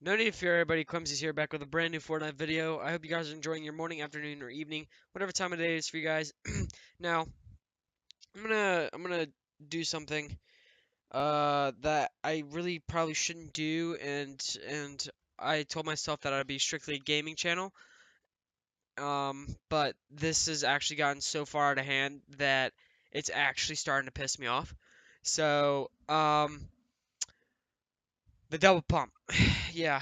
No need to fear, everybody. Clumsy's here, back with a brand new Fortnite video. I hope you guys are enjoying your morning, afternoon, or evening, whatever time of day it is for you guys. Now, I'm gonna do something that I really probably shouldn't do, and I told myself that I'd be strictly a gaming channel. But this has actually gotten so far out of hand that it's actually starting to piss me off. So, the double pump. Yeah.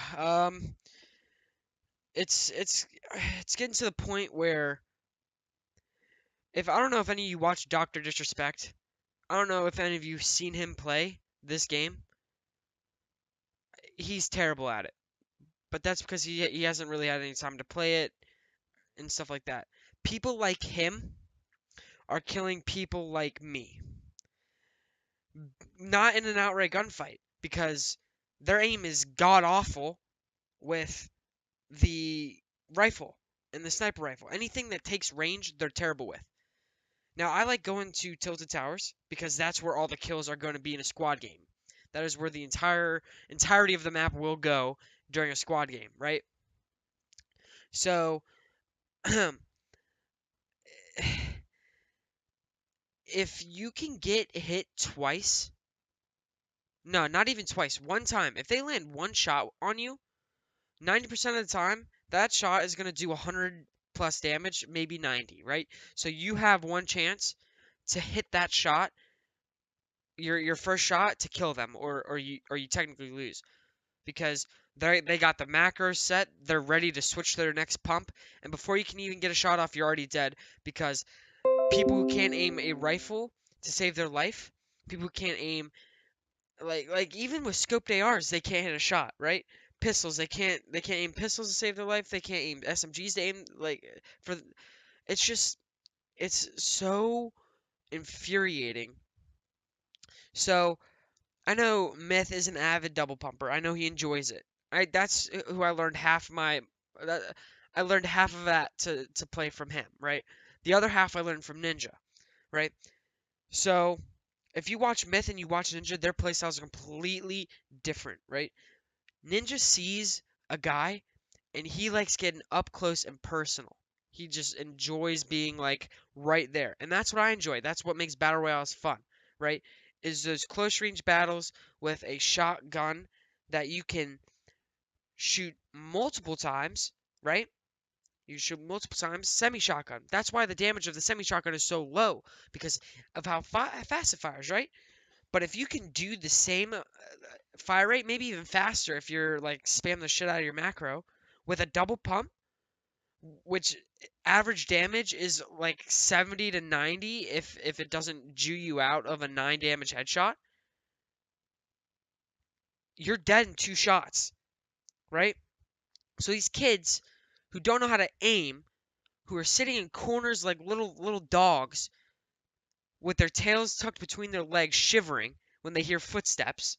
It's it's getting to the point where if I don't know if any of you watch Doctor Disrespect. I don't know if any of you seen him play this game. He's terrible at it, but that's because he hasn't really had any time to play it and stuff like that. People like him are killing people like me, not in an outright gunfight because their aim is god awful with the rifle and the sniper rifle. Anything that takes range, they're terrible with. Now, I like going to Tilted Towers because that's where all the kills are going to be in a squad game. That is where the entirety of the map will go during a squad game, right? So, if you can get hit twice, no, not even twice, one time, if they land one shot on you, 90% of the time, that shot is going to do 100 plus damage, maybe 90, right? So you have one chance to hit that shot, your first shot to kill them, or you technically lose because they got the macros set, they're ready to switch to their next pump, and before you can even get a shot off, you're already dead because people who can't aim a rifle to save their life, people who can't aim like even with scoped ARs, they can't hit a shot, right? Pistols, they can't aim pistols to save their life, they can't aim SMGs to aim for it's just it's so infuriating. So I know Myth is an avid double pumper. I know he enjoys it. That's who I learned half my that, I learned half of that to play from him, right? The other half I learned from Ninja, right? So if you watch Myth and you watch Ninja, their playstyles are completely different, right? Ninja sees a guy and he likes getting up close and personal. He just enjoys being like right there. And that's what I enjoy. That's what makes battle royales fun, right? Is those close range battles with a shotgun that you can shoot multiple times, right? You shoot multiple times, semi-shotgun. That's why the damage of the semi-shotgun is so low because of how fast it fires, right? But if you can do the same fire rate, maybe even faster if you're like spam the shit out of your macro with a double pump, which average damage is like 70 to 90 if it doesn't Jew you out of a 9 damage headshot, you're dead in 2 shots, right? So these kids who don't know how to aim, who are sitting in corners like little dogs with their tails tucked between their legs shivering when they hear footsteps,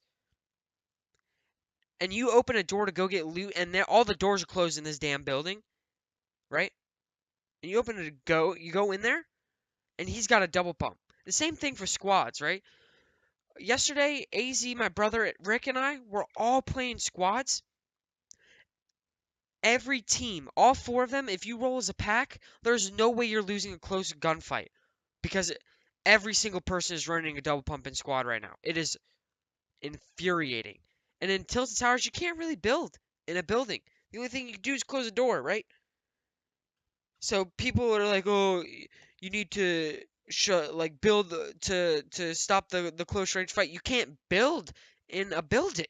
and you open a door to go get loot and all the doors are closed in this damn building, right? And you open it to go, you go in there, and he's got a double pump. The same thing for squads, right? Yesterday, AZ, my brother Rick, and I were all playing squads. Every team, all four of them, if you roll as a pack, there's no way you're losing a close gunfight because every single person is running a double pump in squad right now. It is infuriating. And in Tilted Towers, you can't really build in a building. The only thing you can do is close a door, right? So people are like, "Oh, you need to like build to stop the close range fight." You can't build in a building.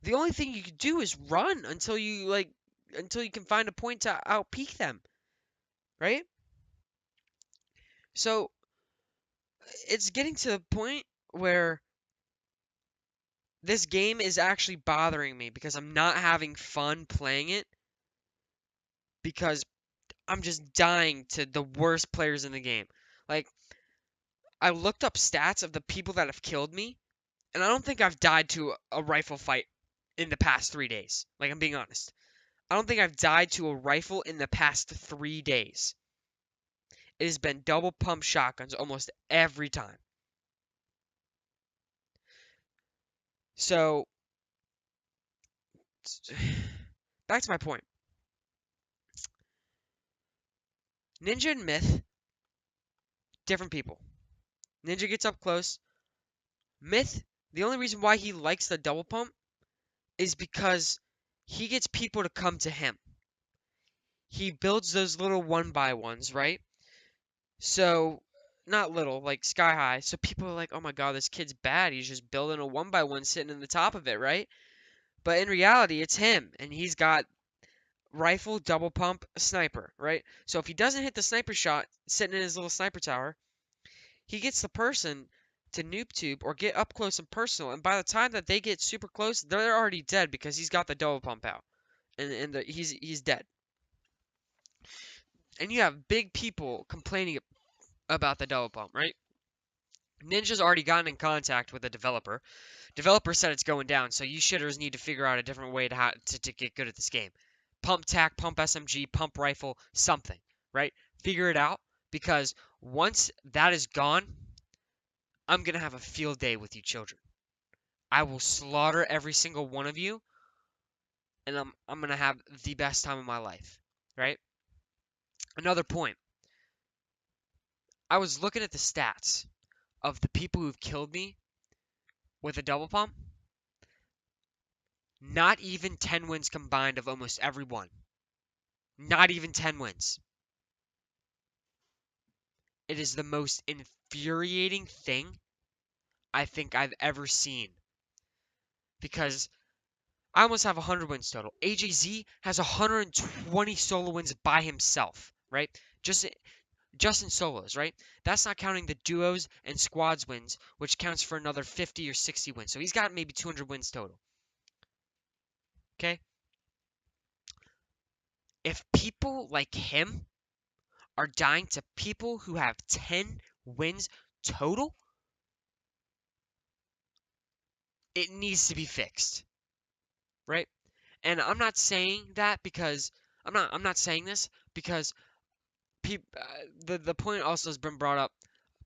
The only thing you can do is run until you can find a point to outpeak them, right? So it's getting to the point where this game is actually bothering me because I'm not having fun playing it because I'm just dying to the worst players in the game. Like I looked up stats of the people that have killed me, and I don't think I've died to a rifle fight in the past 3 days. Like, I'm being honest. I don't think I've died to a rifle in the past 3 days. It has been double pump shotguns almost every time. So, back to my point. Ninja and Myth, different people. Ninja gets up close. Myth, the only reason why he likes the double pump is because he gets people to come to him. He builds those little 1x1s, right? So, not little, like sky high. So people are like, oh my god, this kid's bad. He's just building a 1x1 sitting in the top of it, right? But in reality, it's him. And he's got rifle, double pump, sniper, right? So if he doesn't hit the sniper shot sitting in his little sniper tower, he gets the person to noob tube or get up close and personal. And by the time that they get super close, they're already dead because he's got the double pump out. And he's dead. And you have big people complaining about the double pump, right? Ninja's already gotten in contact with the developer. Developer said it's going down, so you shitters need to figure out a different way to get good at this game. Pump tac, pump SMG, pump rifle, something, right? Figure it out, because once that is gone, I'm going to have a field day with you children. I will slaughter every single one of you, and I'm going to have the best time of my life, right? Another point. I was looking at the stats of the people who've killed me with a double pump. Not even 10 wins combined of almost every one. Not even 10 wins. It is the most infuriating thing I think I've ever seen. Because I almost have 100 wins total. AJZ has 120 solo wins by himself, right? Just in solos, right? That's not counting the duos and squads wins, which counts for another 50 or 60 wins. So he's got maybe 200 wins total. Okay? If people like him are dying to people who have 10 wins total, it needs to be fixed, right? And I'm not saying that because I'm not saying this because the point also has been brought up.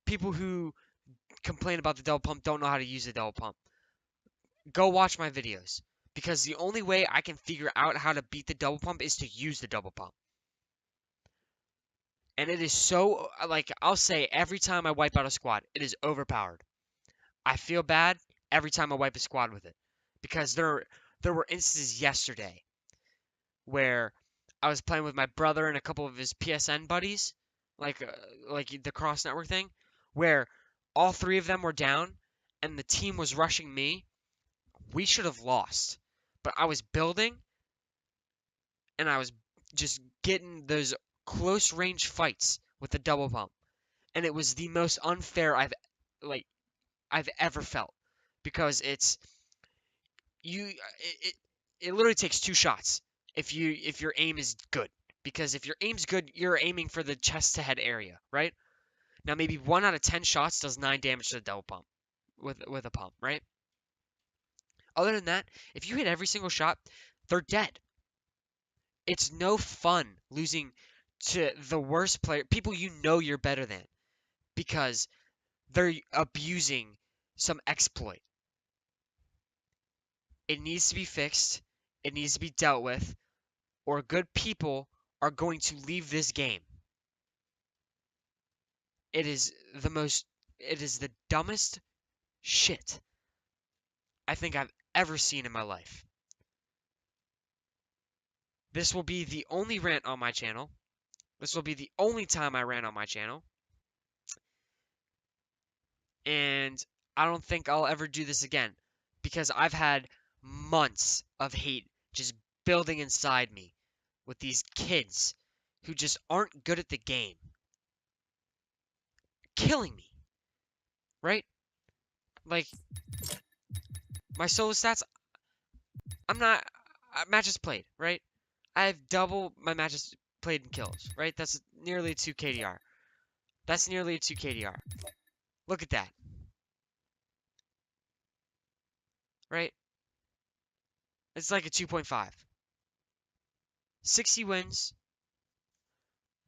People who complain about the double pump don't know how to use the double pump. Go watch my videos, because the only way I can figure out how to beat the double pump is to use the double pump. And it is so, like, I'll say every time I wipe out a squad, it is overpowered. I feel bad every time I wipe a squad with it, because there were instances yesterday where I was playing with my brother and a couple of his PSN buddies, like the cross network thing, where all three of them were down and the team was rushing me. We should have lost, but I was building and I was just getting those close range fights with the double pump, and it was the most unfair I've ever felt, because it literally takes 2 shots if your aim is good, because if your aim's good, you're aiming for the chest to head area, right? Now maybe 1 out of 10 shots does 9 damage to the double pump with a pump, right? Other than that, if you hit every single shot, they're dead. It's no fun losing to the worst player, people you know you're better than, because they're abusing some exploit. It needs to be fixed. It needs to be dealt with, or good people are going to leave this game. It is the dumbest shit I think I've ever seen in my life. This will be the only rant on my channel. This will be the only time I rant on my channel. And I don't think I'll ever do this again, because I've had months of hate just building inside me with these kids who just aren't good at the game. Killing me. Right? Like, my solo stats, I'm not matches played, right? I have double my matches played in kills, right? That's nearly a 2 KDR. That's nearly a 2 KDR. Look at that. Right? It's like a 2.5. 60 wins.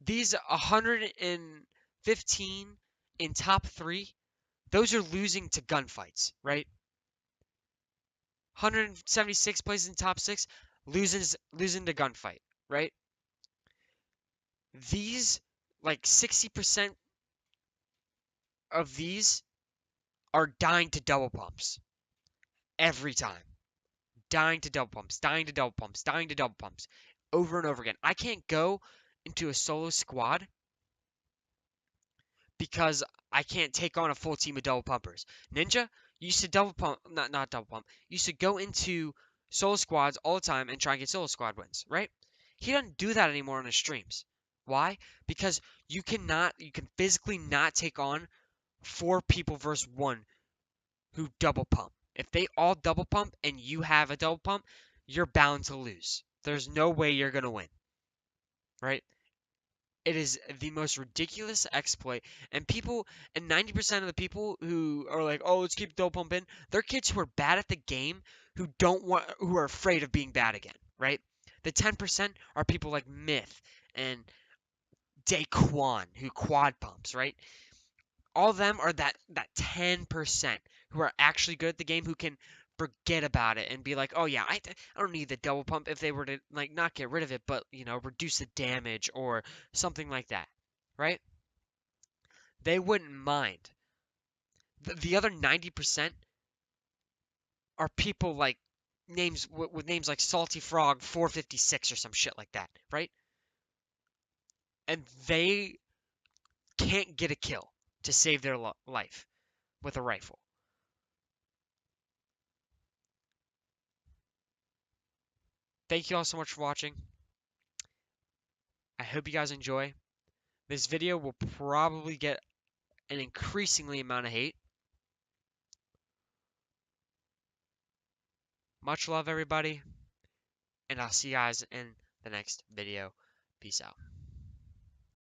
These 115 in top 3, those are losing to gunfights, right? 176 places in top 6, losing the gunfight, right? These, like 60% of these are dying to double pumps every time. Dying to double pumps, dying to double pumps, dying to double pumps over and over again. I can't go into a solo squad because I can't take on a full team of double pumpers. Ninja used to double pump, not double pump, used to go into solo squads all the time and try and get solo squad wins, right? He doesn't do that anymore on his streams. Why? Because you can physically not take on 4 people versus 1 who double pump. If they all double pump and you have a double pump, you're bound to lose. There's no way you're going to win, right? It is the most ridiculous exploit, and 90% of the people who are like, "Oh, let's keep double pumping," they're kids who are bad at the game, who are afraid of being bad again, right? The 10% are people like Myth and Daquan who quad pumps, right? All of them are that 10% who are actually good at the game, who can forget about it and be like, oh yeah, I don't need the double pump, if they were to like not get rid of it, but reduce the damage or something like that, right? They wouldn't mind. The other 90% are people like names with names like Salty Frog 456 or some shit like that, right? And they can't get a kill to save their life with a rifle. Thank you all so much for watching. I hope you guys enjoy. This video will probably get an increasingly amount of hate. Much love, everybody, and I'll see you guys in the next video. Peace out.